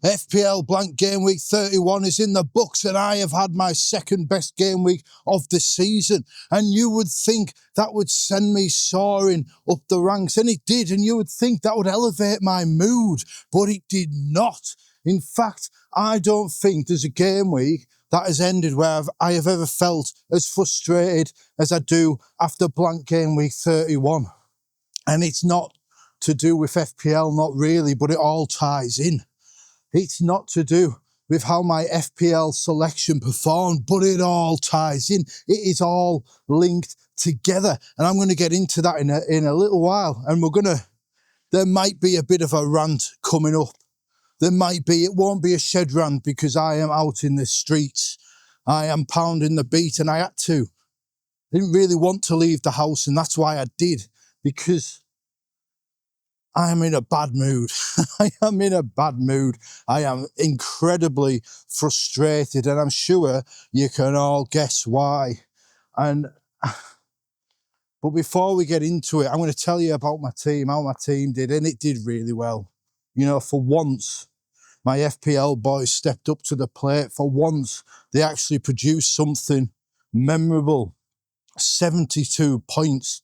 FPL blank game week 31 is in the books, and I have had my second best game week of the season. And you would think that would send me soaring up the ranks, and it did. And you would think that would elevate my mood, but it did not. In fact, I don't think there's a game week that has ended where I have ever felt as frustrated as I do after blank game week 31. And it's not to do with FPL, not really, but it all ties in. It's not to do with how my FPL selection performed, but it all ties in. It is all linked together. And I'm going to get into that in a little while. And there might be a bit of a rant coming up. There might be. It won't be a shed rant because I am out in the streets. I am pounding the beat, and I had to. I didn't really want to leave the house, and that's why I did, because I am in a bad mood. I am in a bad mood. I am incredibly frustrated, and I'm sure you can all guess why. But before we get into it, I'm going to tell you about my team, how my team did, and it did really well. You know, for once, my FPL boys stepped up to the plate. For once, they actually produced something memorable. 72 points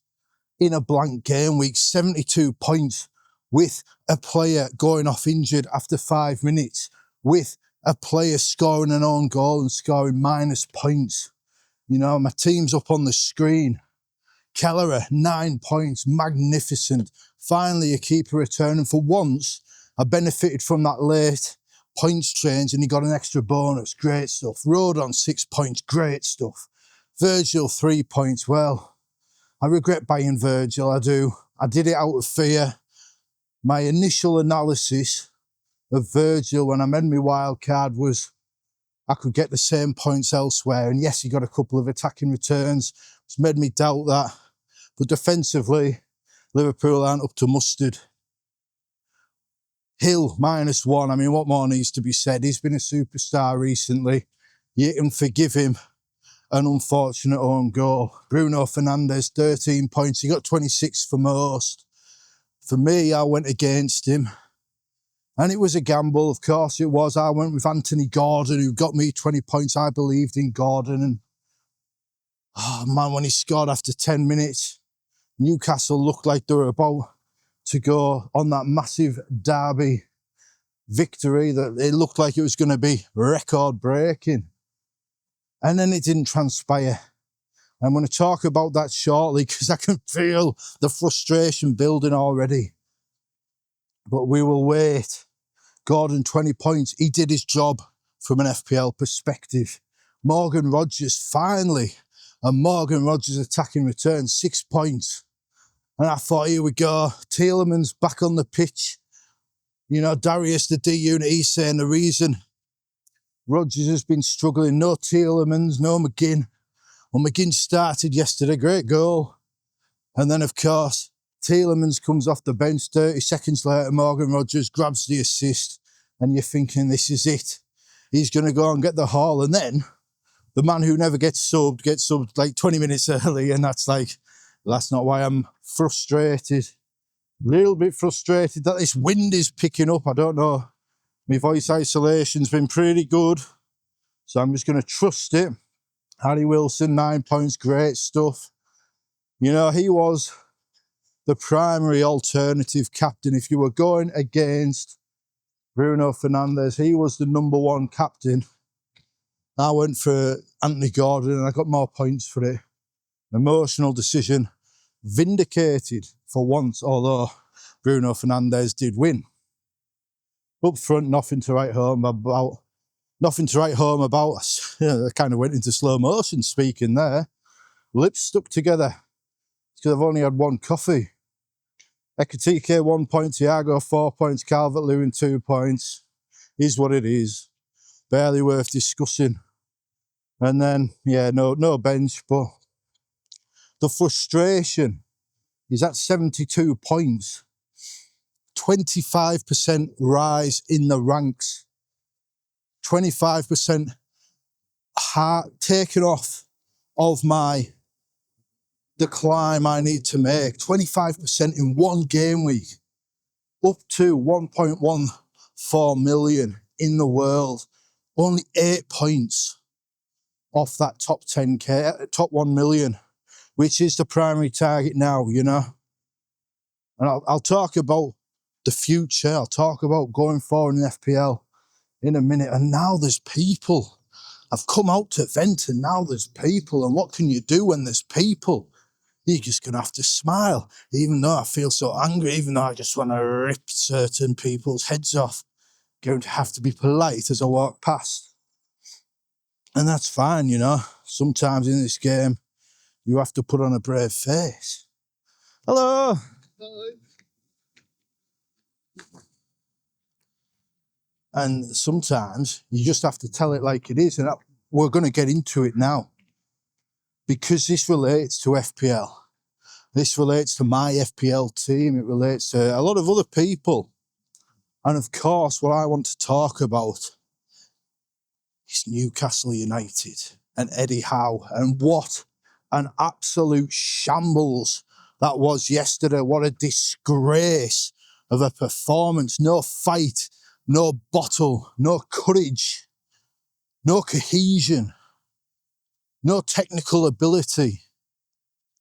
in a blank game week, 72 points with a player going off injured after 5 minutes, with a player scoring an own goal and scoring minus points. You know, my team's up on the screen. Kelleher, 9 points, magnificent. Finally, a keeper return. And for once, I benefited from that late points change and he got an extra bonus. Great stuff. Rodon, 6 points. Great stuff. Virgil, 3 points. Well, I regret buying Virgil. I do. I did it out of fear. My initial analysis of Virgil when I made my wild card was I could get the same points elsewhere. And yes, he got a couple of attacking returns, which made me doubt that. But defensively, Liverpool aren't up to mustard. Hill, -1. I mean, what more needs to be said? He's been a superstar recently. You can forgive him an unfortunate own goal. Bruno Fernandes, 13 points. He got 26 for most. For me, I went against him. And it was a gamble, of course it was. I went with Anthony Gordon, who got me 20 points. I believed in Gordon. And, oh man, when he scored after 10 minutes, Newcastle looked like they were about to go on that massive derby victory that it looked like it was going to be record-breaking. And then it didn't transpire. I'm going to talk about that shortly because I can feel the frustration building already. But we will wait. Gordon, 20 points. He did his job from an FPL perspective. Morgan Rogers, finally. And Morgan Rogers attacking return, 6 points. And I thought, here we go. Tielemans back on the pitch. You know, Darius, the D-unit, he's saying the reason Rogers has been struggling. No Tielemans, no McGinn. Well, McGinn started yesterday, great goal. And then, of course, Tielemans comes off the bench 30 seconds later. Morgan Rogers grabs the assist. And you're thinking, this is it. He's going to go and get the haul. And then the man who never gets subbed like 20 minutes early. And that's not why I'm frustrated. A little bit frustrated that this wind is picking up. I don't know. My voice isolation's been pretty good. So I'm just going to trust it. Harry Wilson, 9 points, great stuff. You know, he was the primary alternative captain. If you were going against Bruno Fernandes, he was the #1 captain. I went for Anthony Gordon and I got more points for it. Emotional decision, vindicated for once, although Bruno Fernandes did win. Up front, nothing to write home about. Nothing to write home about. I kind of went into slow motion speaking there. Lips stuck together. Because I've only had one coffee. Ekatike, 1 point. Thiago, 4 points. Calvert-Lewin, 2 points. Is what it is. Barely worth discussing. And then, yeah, no bench. But the frustration is at 72 points. 25% rise in the ranks. 25% taken off of the climb I need to make. 25% in one game week. Up to 1.14 million in the world. Only 8 points off that top 10k, top 1 million, which is the primary target now, you know. And I'll talk about the future. I'll talk about going forward in FPL in a minute. And now there's people. I've come out to vent and now there's people. And what can you do when there's people? You're just going to have to smile. Even though I feel so angry, even though I just want to rip certain people's heads off, going to have to be polite as I walk past. And that's fine, you know. Sometimes in this game, you have to put on a brave face. Hello. Hello. And sometimes you just have to tell it like it is. And we're going to get into it now. Because this relates to FPL. This relates to my FPL team. It relates to a lot of other people. And of course, what I want to talk about is Newcastle United and Eddie Howe. And what an absolute shambles that was yesterday. What a disgrace of a performance. No fight, no bottle, no courage, no cohesion, no technical ability.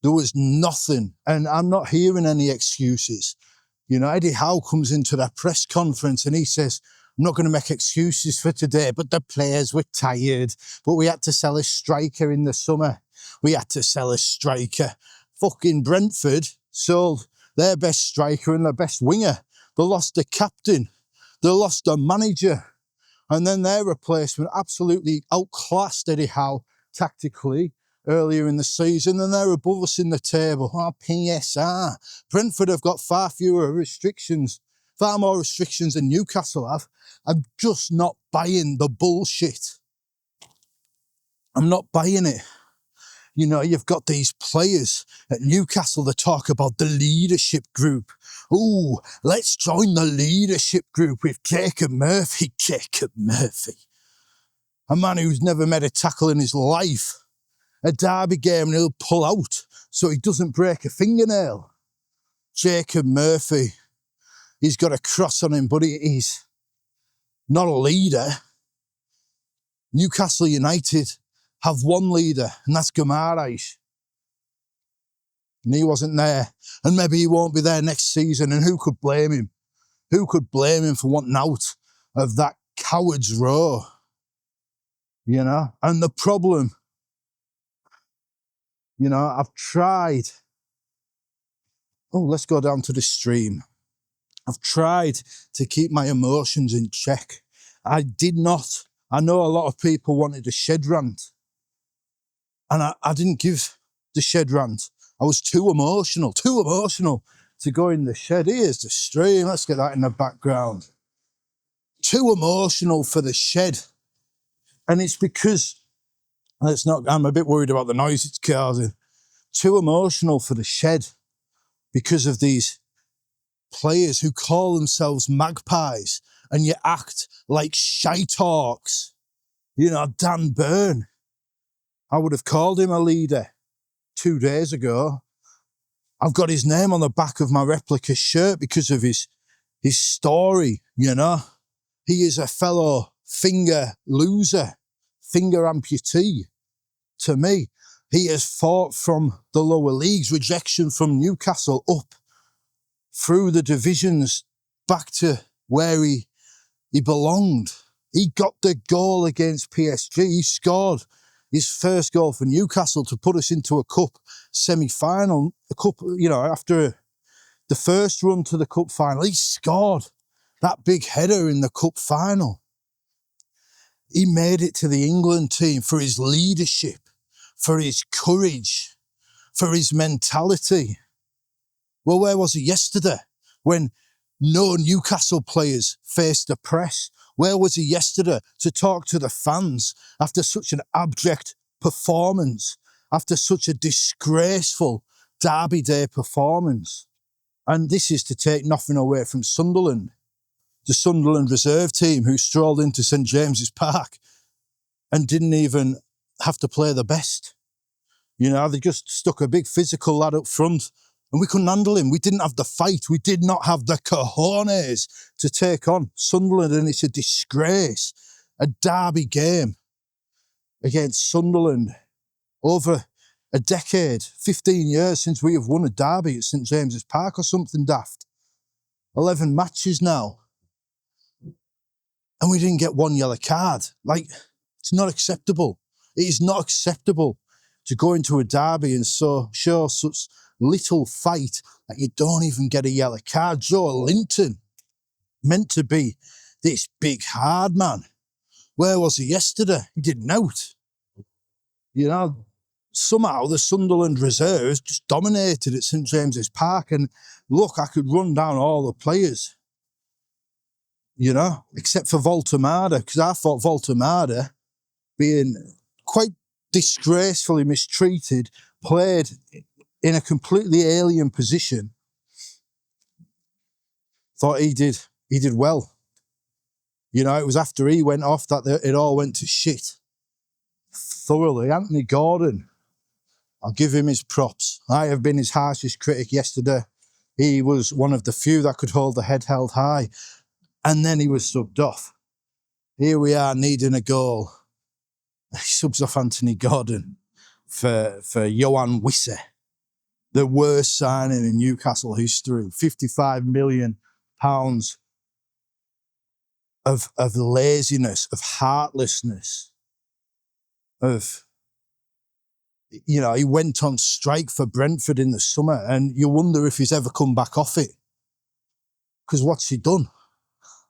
There was nothing. And I'm not hearing any excuses. You know, Eddie Howe comes into that press conference and he says, I'm not going to make excuses for today, but the players were tired. But we had to sell a striker in the summer. We had to sell a striker. Fucking Brentford sold their best striker and their best winger. They lost the captain. They lost the manager. And then their replacement absolutely outclassed Eddie Howe tactically earlier in the season, and they're above us in the table. Oh, PSR. Brentford have got far fewer restrictions, far more restrictions than Newcastle have. I'm just not buying the bullshit. I'm not buying it. You know, you've got these players at Newcastle that talk about the leadership group. Ooh, let's join the leadership group with Jacob Murphy. Jacob Murphy. A man who's never made a tackle in his life. A derby game and he'll pull out so he doesn't break a fingernail. Jacob Murphy, he's got a cross on him, but he's not a leader. Newcastle United have one leader, and that's Guimaraes. And he wasn't there. And maybe he won't be there next season, and who could blame him? Who could blame him for wanting out of that coward's row? You know? And the problem, you know, I've tried. Oh, let's go down to the stream. I've tried to keep my emotions in check. I did not. I know a lot of people wanted a shed rant. And I didn't give the shed rant. I was too emotional to go in the shed. Here's the stream. Let's get that in the background. Too emotional for the shed. And it's because, I'm a bit worried about the noise it's causing. Too emotional for the shed because of these players who call themselves magpies and you act like shite-hawks. You know, Dan Burn. I would have called him a leader 2 days ago. I've got his name on the back of my replica shirt because of his story, you know. He is a fellow finger loser, finger amputee to me. He has fought from the lower leagues, rejection from Newcastle up through the divisions back to where he belonged. He got the goal against PSG. He scored his first goal for Newcastle to put us into a cup semi-final. A cup, you know, after the first run to the cup final, he scored that big header in the cup final. He made it to the England team for his leadership, for his courage, for his mentality. Well, where was he yesterday when no Newcastle players faced the press? Where was he yesterday to talk to the fans after such an abject performance, after such a disgraceful Derby Day performance? And this is to take nothing away from Sunderland, the Sunderland reserve team who strolled into St James's Park and didn't even have to play the best. You know, they just stuck a big physical lad up front And we couldn't handle him. We didn't have the fight. We did not have the cojones to take on Sunderland, and it's a disgrace. A derby game against Sunderland over a decade, 15 years since we have won a derby at St James's Park or something daft. 11 matches now. And we didn't get one yellow card. Like, it's not acceptable. It is not acceptable to go into a derby and show such little fight that you don't even get a yellow card. Joe Linton, meant to be this big hard man. Where was he yesterday? He didn't out. You know, somehow the Sunderland reserves just dominated at St James's Park. And look, I could run down all the players, you know, except for Voltemada, because I thought Voltemada, being quite disgracefully mistreated, played in a completely alien position. Thought he did well. You know, it was after he went off that it all went to shit. Thoroughly. Anthony Gordon, I'll give him his props. I have been his harshest critic yesterday. He was one of the few that could hold the head held high. And then he was subbed off. Here we are needing a goal. He subs off Anthony Gordon for Johan Wisse, the worst signing in Newcastle history. £55 million of laziness, of heartlessness, of, you know, he went on strike for Brentford in the summer, and you wonder if he's ever come back off it. Because what's he done?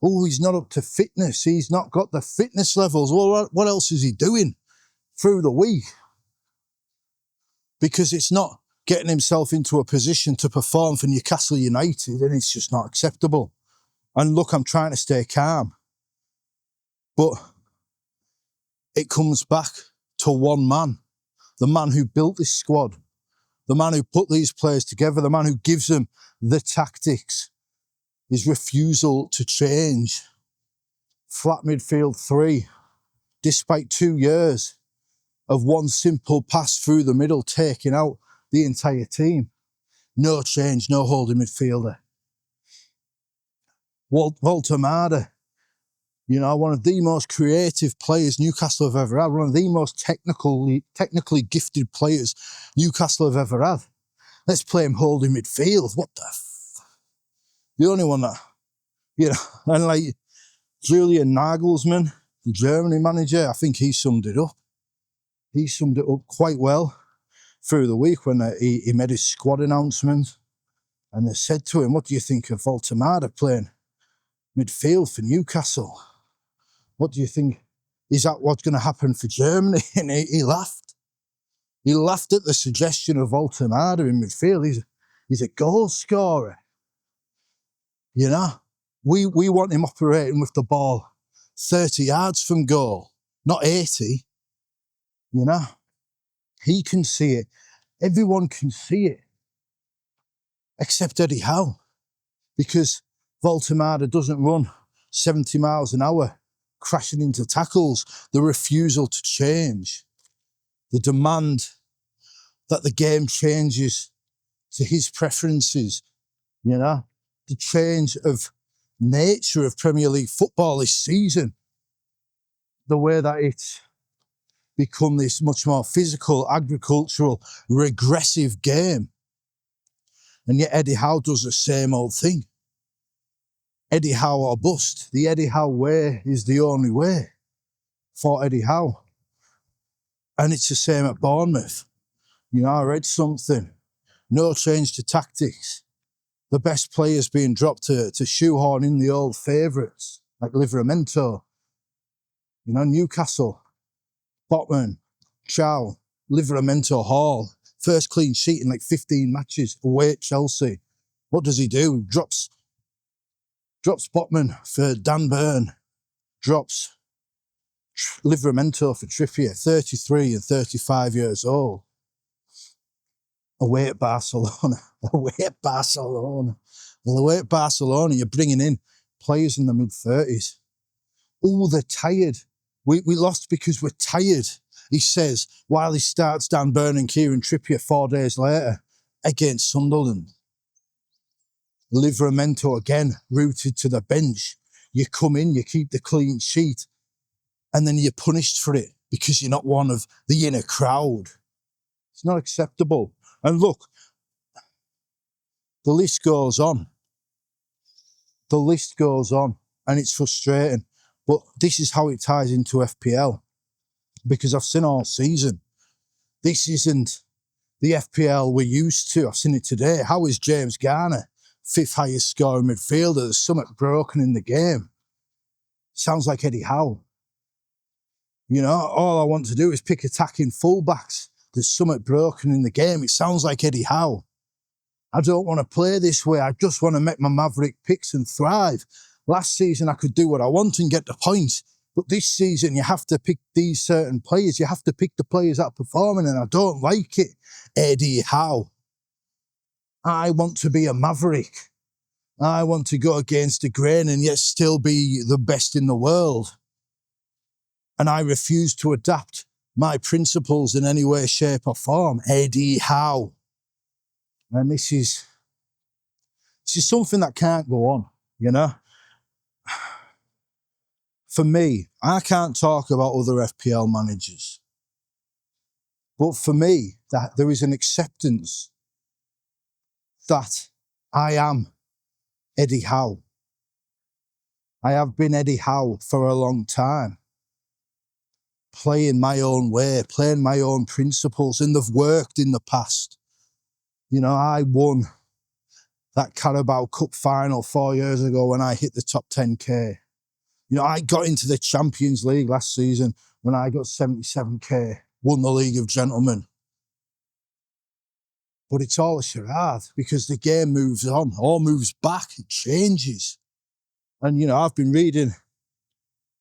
Oh, he's not up to fitness. He's not got the fitness levels. Well, what else is he doing through the week? Because it's not getting himself into a position to perform for Newcastle United, and it's just not acceptable. And look, I'm trying to stay calm. But it comes back to one man, the man who built this squad, the man who put these players together, the man who gives them the tactics. His refusal to change. Flat midfield 3, despite 2 years of one simple pass through the middle, taking out the entire team. No change, no holding midfielder. Voltemada, you know, one of the most creative players Newcastle have ever had, one of the most technically gifted players Newcastle have ever had. Let's play him holding midfield. What the The only one that, you know, and like Julian Nagelsmann, the Germany manager, I think he summed it up. He summed it up quite well through the week when he made his squad announcement. And they said to him, what do you think of Voltemada playing midfield for Newcastle? What do you think? Is that what's going to happen for Germany? And he laughed. He laughed at the suggestion of Voltemada in midfield. He's a goal scorer. You know, we want him operating with the ball 30 yards from goal, not 80. You know, he can see it. Everyone can see it, except Eddie Howe, because Voltemada doesn't run 70 miles an hour, crashing into tackles. The refusal to change, the demand that the game changes to his preferences, you know. The change of nature of Premier League football this season, the way that it's become this much more physical, agricultural, regressive game. And yet Eddie Howe does the same old thing. Eddie Howe or bust. The Eddie Howe way is the only way for Eddie Howe. And it's the same at Bournemouth. You know, I read something. No change to tactics. The best players being dropped to shoehorn in the old favourites, like Livramento. You know, Newcastle, Botman, Chow, Livramento, Hall. First clean sheet in like 15 matches away at Chelsea. What does he do? Drops Botman for Dan Burn. Drops Livramento for Trippier, 33 and 35 years old. Away at Barcelona. Away at Barcelona. Well, away at Barcelona, you're bringing in players in the mid-30s. Oh, they're tired. We lost because we're tired, he says, while he starts Dan Burn and Kieran Trippier 4 days later against Sunderland. Livramento again, rooted to the bench. You come in, you keep the clean sheet, and then you're punished for it because you're not one of the inner crowd. It's not acceptable. And look, the list goes on. The list goes on, and it's frustrating. But this is how it ties into FPL, because I've seen all season. This isn't the FPL we're used to. I've seen it today. How is James Garner 5th highest scoring midfielder? There's something broken in the game. Sounds like Eddie Howe. You know, all I want to do is pick attacking fullbacks. There's something broken in the game. It sounds like Eddie Howe. I don't want to play this way. I just want to make my maverick picks and thrive. Last season, I could do what I want and get the points. But this season, you have to pick these certain players. You have to pick the players that are performing, and I don't like it. Eddie Howe. I want to be a maverick. I want to go against the grain and yet still be the best in the world. And I refuse to adapt my principles in any way, shape or form. Eddie Howe. And this is something that can't go on, you know? For me, I can't talk about other FPL managers. But for me, that there is an acceptance that I am Eddie Howe. I have been Eddie Howe for a long time. Playing my own way, playing my own principles, and they've worked in the past. You know, I won that Carabao Cup final 4 years ago when I hit the top 10k. You know, I got into the Champions League last season when I got 77k, won the League of Gentlemen. But it's all a charade because the game moves on, all moves back, it changes. And, you know, I've been reading,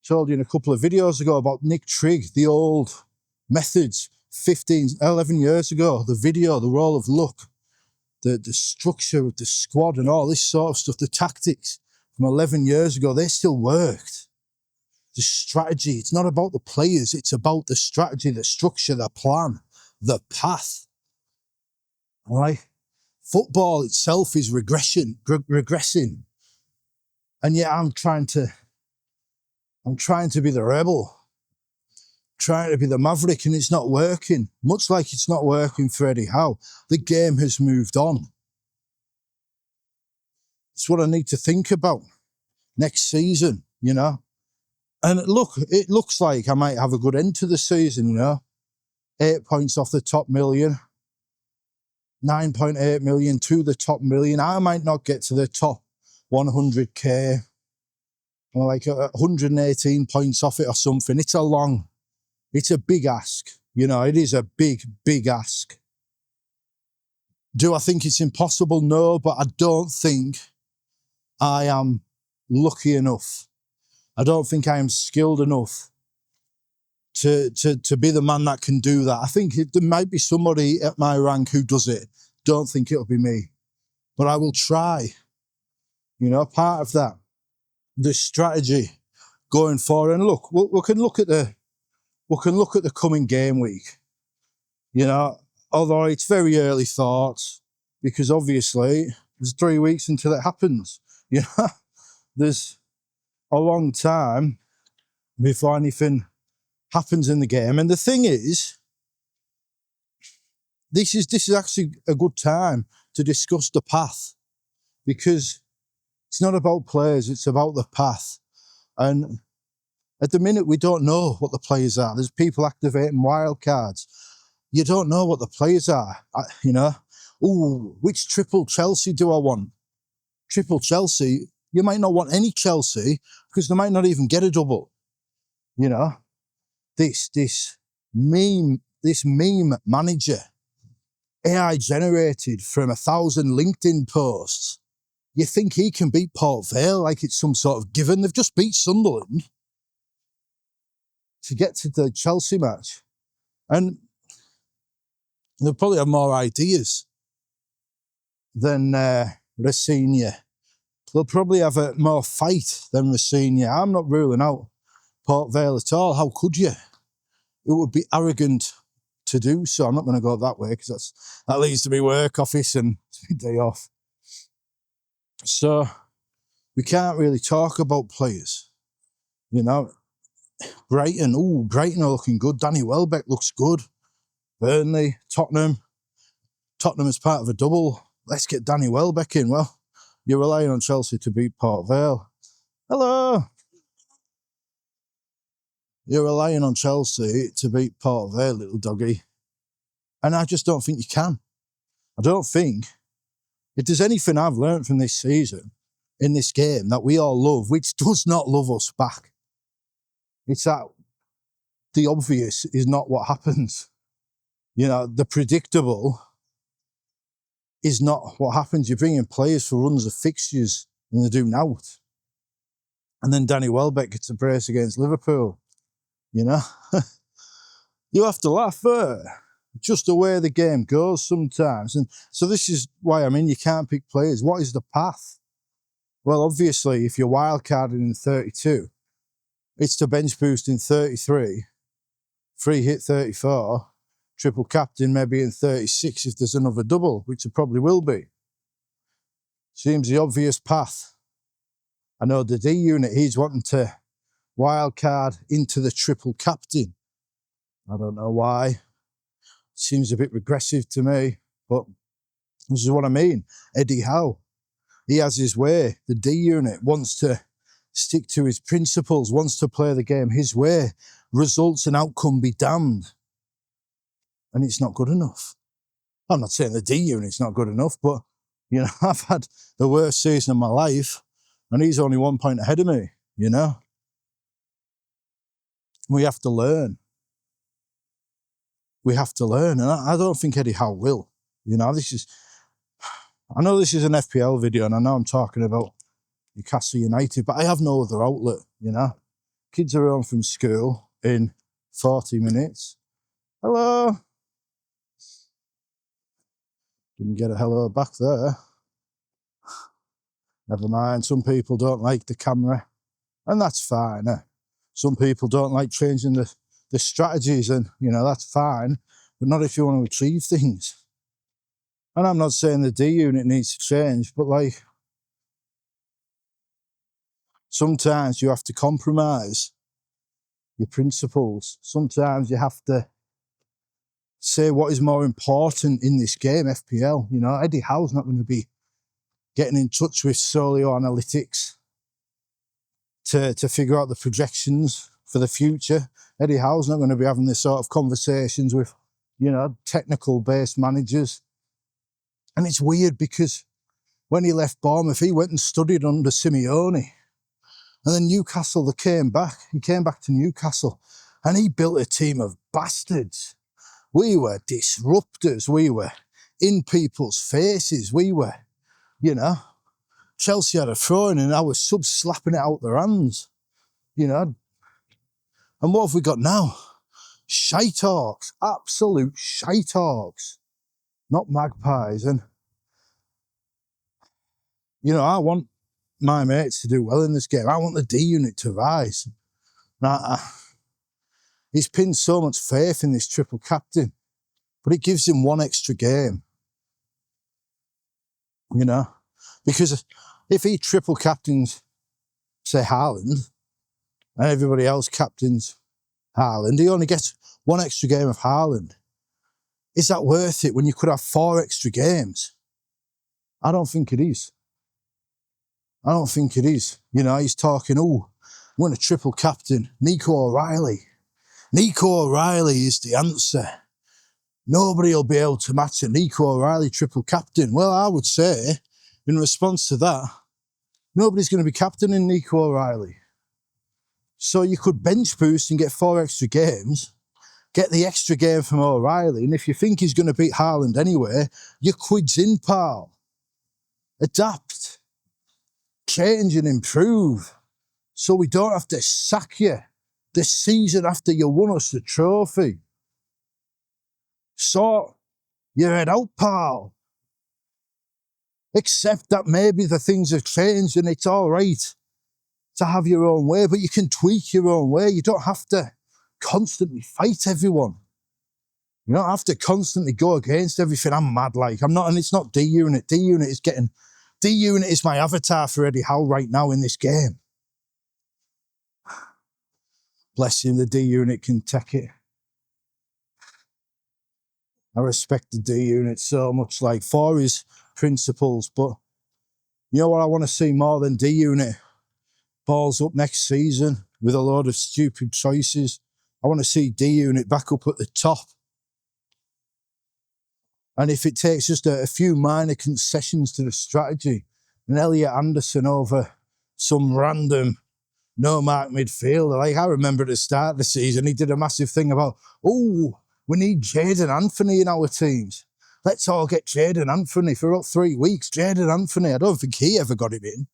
told you in a couple of videos ago about Nick Trigg, the old methods, 11 years ago, the video, the role of luck, the structure of the squad and all this sort of stuff, the tactics from 11 years ago, they still worked. The strategy, it's not about the players, it's about the strategy, the structure, the plan, the path. All right? Football itself is regressing. And yet I'm trying to be the rebel, trying to be the maverick, and it's not working. Much like it's not working for Eddie Howe. The game has moved on. It's what I need to think about next season, you know. And look, it looks like I might have a good end to the season, you know. 8 points off the top million. 9.8 million to the top million. I might not get to the top 100k. Or like 118 points off it or something. It's a big ask. You know, it is a big, big ask. Do I think it's impossible? No, but I don't think I am lucky enough. I don't think I am skilled enough to be the man that can do that. I think there might be somebody at my rank who does it. Don't think it'll be me. But I will try. You know, part of that, the strategy going forward. And look, we can look at the coming game week. You know, although it's very early thoughts, because obviously there's 3 weeks until it happens. You know, there's a long time before anything happens in the game. And the thing is, this is actually a good time to discuss the path, because it's not about players, it's about the path. And at the minute, we don't know what the players are. There's people activating wildcards. You don't know what the players are, you know. Ooh, which triple Chelsea do I want? Triple Chelsea, you might not want any Chelsea because they might not even get a double. You know, this meme manager, AI generated from 1,000 LinkedIn posts. You think he can beat Port Vale like it's some sort of given? They've just beat Sunderland to get to the Chelsea match. And they'll probably have more ideas than Racine. They'll probably have a more fight than Racine. I'm not ruling out Port Vale at all. How could you? It would be arrogant to do so. I'm not going to go that way because that leads to my work office and it's my day off. So we can't really talk about players. You know, Brighton are looking good. Danny Welbeck looks good. Burnley, Tottenham is part of a double. Let's get Danny Welbeck in. Well, you're relying on Chelsea to beat Port Vale. Hello. You're relying on Chelsea to beat Port Vale, little doggy. And I just don't think you can. I don't think, if there's anything I've learned from this season, in this game, that we all love, which does not love us back, it's that the obvious is not what happens. You know, the predictable is not what happens. You bring in players for runs of fixtures and they do nought. And then Danny Welbeck gets a brace against Liverpool. You know? You have to laugh there. Just the way the game goes sometimes. And so this is why, you can't pick players. What is the path? Well, obviously, if you're wildcarding in 32, it's to bench boost in 33, free hit 34, triple captain maybe in 36 if there's another double, which there probably will be. Seems the obvious path. I know the D unit, he's wanting to wildcard into the triple captain. I don't know why. Seems a bit regressive to me, but this is what I mean. Eddie Howe, he has his way. The D unit wants to stick to his principles, wants to play the game his way. Results and outcome be damned. And it's not good enough. I'm not saying the D unit's not good enough, but, you know, I've had the worst season of my life and he's only 1 point ahead of me, you know. We have to learn. We have to learn. And I don't think Eddie Howe will. You know, I know this is an FPL video and I know I'm talking about Newcastle United, but I have no other outlet, you know. Kids are home from school in 40 minutes. Hello. Didn't get a hello back there. Never mind, some people don't like the camera, and that's fine. Some people don't like changing the strategies, and, you know, that's fine, but not if you want to achieve things. And I'm not saying the D unit needs to change, but, like, sometimes you have to compromise your principles. Sometimes you have to say what is more important in this game, FPL. You know, Eddie Howe's not going to be getting in touch with Solio Analytics to figure out the projections for the future. Eddie Howe's not going to be having this sort of conversations with, you know, technical-based managers. And it's weird because when he left Bournemouth, he went and studied under Simeone. And then Newcastle, he came back to Newcastle, and he built a team of bastards. We were disruptors. We were in people's faces. We were, you know, Chelsea had a throw-in and our subs slapping it out their hands, you know. And what have we got now? Shite-hawks, absolute shite-hawks, not magpies. And, you know, I want my mates to do well in this game. I want the D unit to rise. Now, he's pinned so much faith in this triple captain, but it gives him one extra game, you know, because if he triple captains, say, Haaland, and everybody else captains Haaland, he only gets one extra game of Haaland. Is that worth it when you could have 4 extra games? I don't think it is. I don't think it is. You know, he's talking, I'm going to triple captain Nico O'Reilly. Nico O'Reilly is the answer. Nobody will be able to match a Nico O'Reilly triple captain. Well, I would say, in response to that, nobody's going to be captaining Nico O'Reilly. So you could bench boost and get 4 extra games, get the extra game from O'Reilly, and if you think he's going to beat Haaland anyway, your quid's in, pal. Adapt, change and improve, so we don't have to sack you the season after you won us the trophy. Sort your head out, pal. Accept that maybe the things have changed and it's all right to have your own way, but you can tweak your own way. You don't have to constantly fight everyone. You don't have to constantly go against everything. I'm mad like. I'm not, and it's not D unit. D unit is getting D-Unit is my avatar for Eddie Howe right now in this game. Bless him, the D-Unit can take it. I respect the D-Unit so much, like, for his principles, but you know what I want to see more than D-Unit? Balls up next season with a load of stupid choices. I want to see D-Unit back up at the top. And if it takes just a few minor concessions to the strategy, and Elliot Anderson over some random no-mark midfielder, like I remember at the start of the season, he did a massive thing about, oh, we need Jaden Anthony in our teams. Let's all get Jaden Anthony for about 3 weeks. Jaden Anthony, I don't think he ever got him in.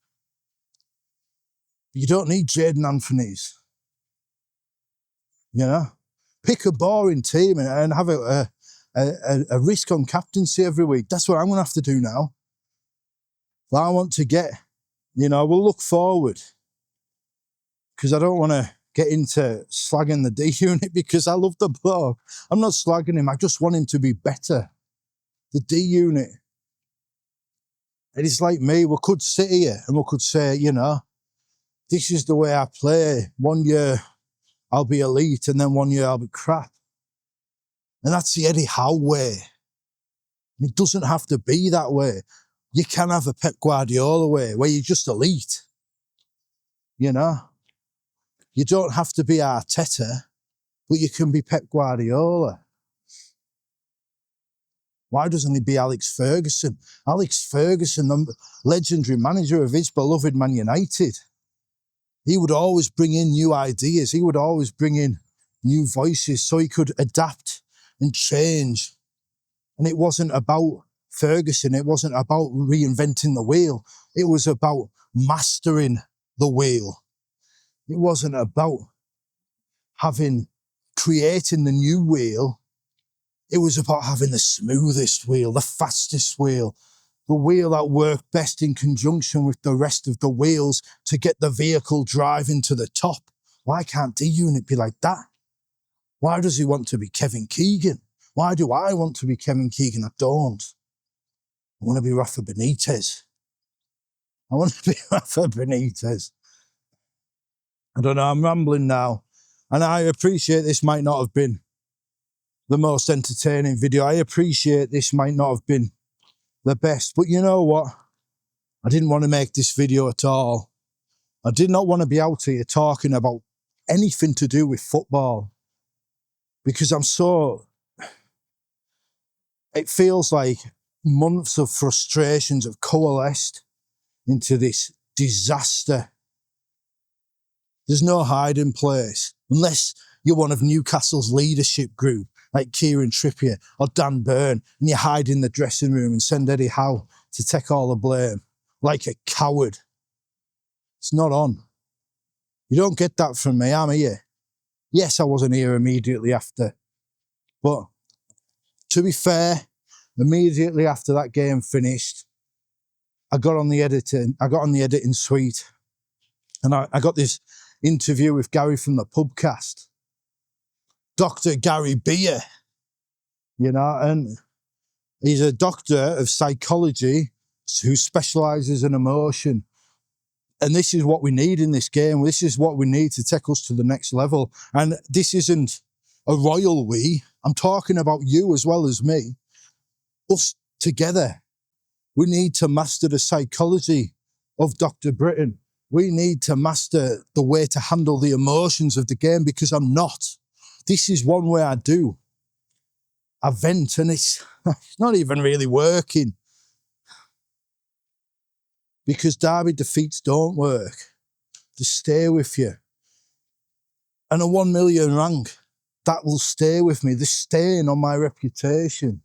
You don't need Jaden Anthony's. You know? Pick a boring team and have a risk on captaincy every week. That's what I'm going to have to do now. But I want to get, we'll look forward. Because I don't want to get into slagging the D-Unit because I love the bloke. I'm not slagging him. I just want him to be better. The D-Unit. It is like me. We could sit here and we could say, this is the way I play. 1 year I'll be elite and then 1 year I'll be crap. And that's the Eddie Howe way. And it doesn't have to be that way. You can have a Pep Guardiola way where you're just elite. You don't have to be Arteta, but you can be Pep Guardiola. Why doesn't he be Alex Ferguson? Alex Ferguson, the legendary manager of his beloved Man United. He would always bring in new ideas. He would always bring in new voices so he could adapt and change. And it wasn't about Ferguson. It wasn't about reinventing the wheel. It was about mastering the wheel. It wasn't about creating the new wheel. It was about having the smoothest wheel, the fastest wheel, the wheel that worked best in conjunction with the rest of the wheels to get the vehicle driving to the top. Why can't D-Unit be like that? Why does he want to be Kevin Keegan? Why do I want to be Kevin Keegan? I don't. I want to be Rafa Benitez. I want to be Rafa Benitez. I don't know, I'm rambling now. And I appreciate this might not have been the most entertaining video. I appreciate this might not have been the best. But you know what? I didn't want to make this video at all. I did not want to be out here talking about anything to do with football. Because it feels like months of frustrations have coalesced into this disaster. There's no hiding place, unless you're one of Newcastle's leadership group, like Kieran Trippier or Dan Burn, and you hide in the dressing room and send Eddie Howe to take all the blame, like a coward. It's not on. You don't get that from me, I'm here. Yes, I wasn't here immediately after, but to be fair, immediately after that game finished, I got on the editing suite, and I got this interview with Gary from the Pubcast. Dr. Gary Beer, and he's a doctor of psychology who specialises in emotion. And this is what we need in this game. This is what we need to take us to the next level. And this isn't a royal we. I'm talking about you as well as me. Us together. We need to master the psychology of Dr. Britain. We need to master the way to handle the emotions of the game, because I'm not. This is one way I do. I vent, and it's not even really working. Because derby defeats don't work. They stay with you. And a 1 million rank, that will stay with me. The stain on my reputation.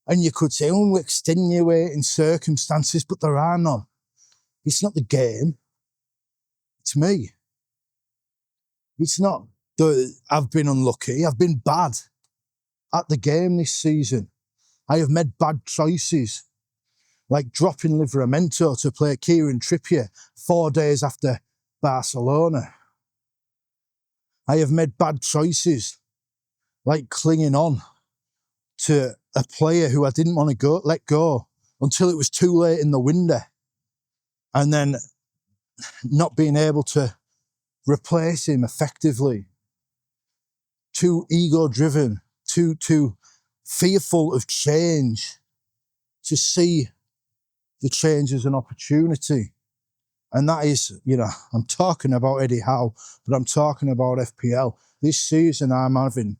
And you could say, oh, extenuating circumstances, but there are none. It's not the game. It's me. It's not that I've been unlucky. I've been bad at the game this season. I have made bad choices, like dropping Livramento to play Kieran Trippier 4 days after Barcelona. I have made bad choices, like clinging on to a player who I didn't want to let go until it was too late in the window. And then not being able to replace him effectively. Too ego-driven, too fearful of change to see the change as an opportunity. And that is, you know, I'm talking about Eddie Howe, but I'm talking about FPL. This season I'm having,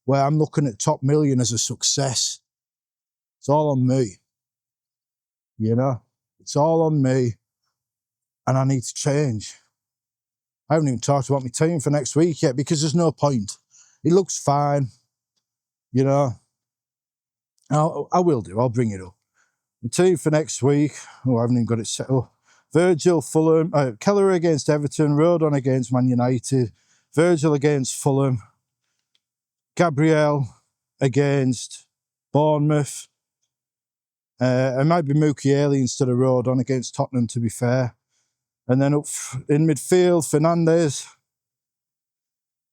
where I'm looking at top million as a success. It's all on me, you know? It's all on me, and I need to change. I haven't even talked about my team for next week yet because there's no point. It looks fine, you know. I will do, I'll bring it up. The team for next week, oh, I haven't even got it set up. Virgil, Fulham, Keller against Everton, Rodon against Man United, Virgil against Fulham, Gabriel against Bournemouth. It might be Mukiele instead of Rodon against Tottenham, to be fair. And then up in midfield, Fernandes,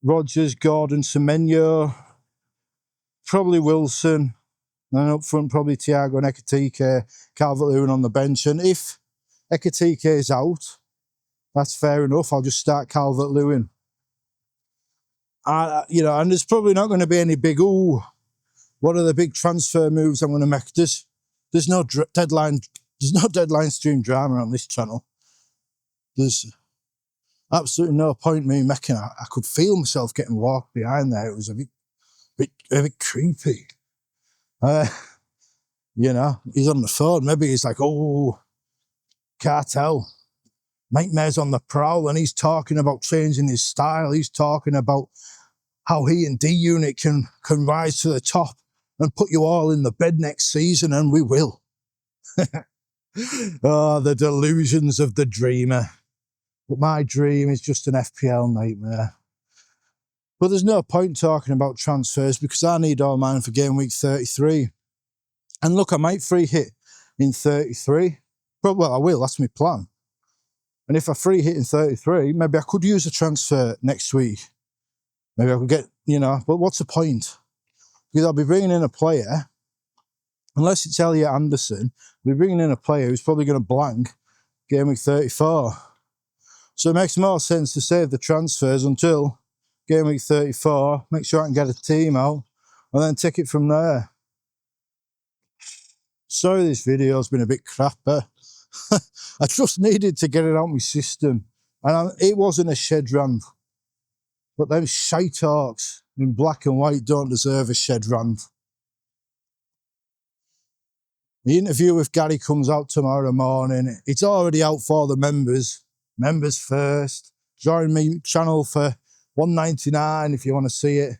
Rodgers, Gordon, Semenyo, probably Wilson. And then up front, probably Thiago and Ekitike, Calvert-Lewin on the bench. And if Ekitike is out, that's fair enough. I'll just start Calvert-Lewin. You know, and there's probably not going to be any big, what are the big transfer moves I'm going to make? There's no deadline stream drama on this channel. There's absolutely no point me making. I could feel myself getting walked behind there. It was a bit creepy. You know, he's on the phone. Maybe he's like, oh, cartel. Nightmare's on the prowl, and he's talking about changing his style. He's talking about how he and D-Unit can rise to the top and put you all in the bed next season, and we will. Oh, the delusions of the dreamer. But my dream is just an FPL nightmare. But there's no point talking about transfers because I need all mine for game week 33. And look, I might free hit in 33. But, well, I will, that's my plan. And if I free hit in 33, maybe I could use a transfer next week. Maybe I could get, you know, but what's the point? Because I'll be bringing in a player, unless it's Elliot Anderson, we're bringing in a player who's probably going to blank game week 34. So it makes more sense to save the transfers until game week 34, make sure I can get a team out, and then take it from there. Sorry this video's been a bit crap, but I just needed to get it out of my system. And it wasn't a shed rant. But them shite talks in black and white don't deserve a shed rant. The interview with Gary comes out tomorrow morning. It's already out for the members. Members first. Join me channel for $1.99 if you want to see it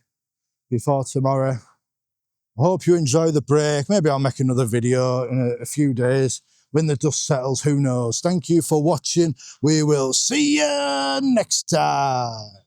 before tomorrow. I hope you enjoy the break. Maybe I'll make another video in a few days when the dust settles. Who knows? Thank you for watching. We will see you next time.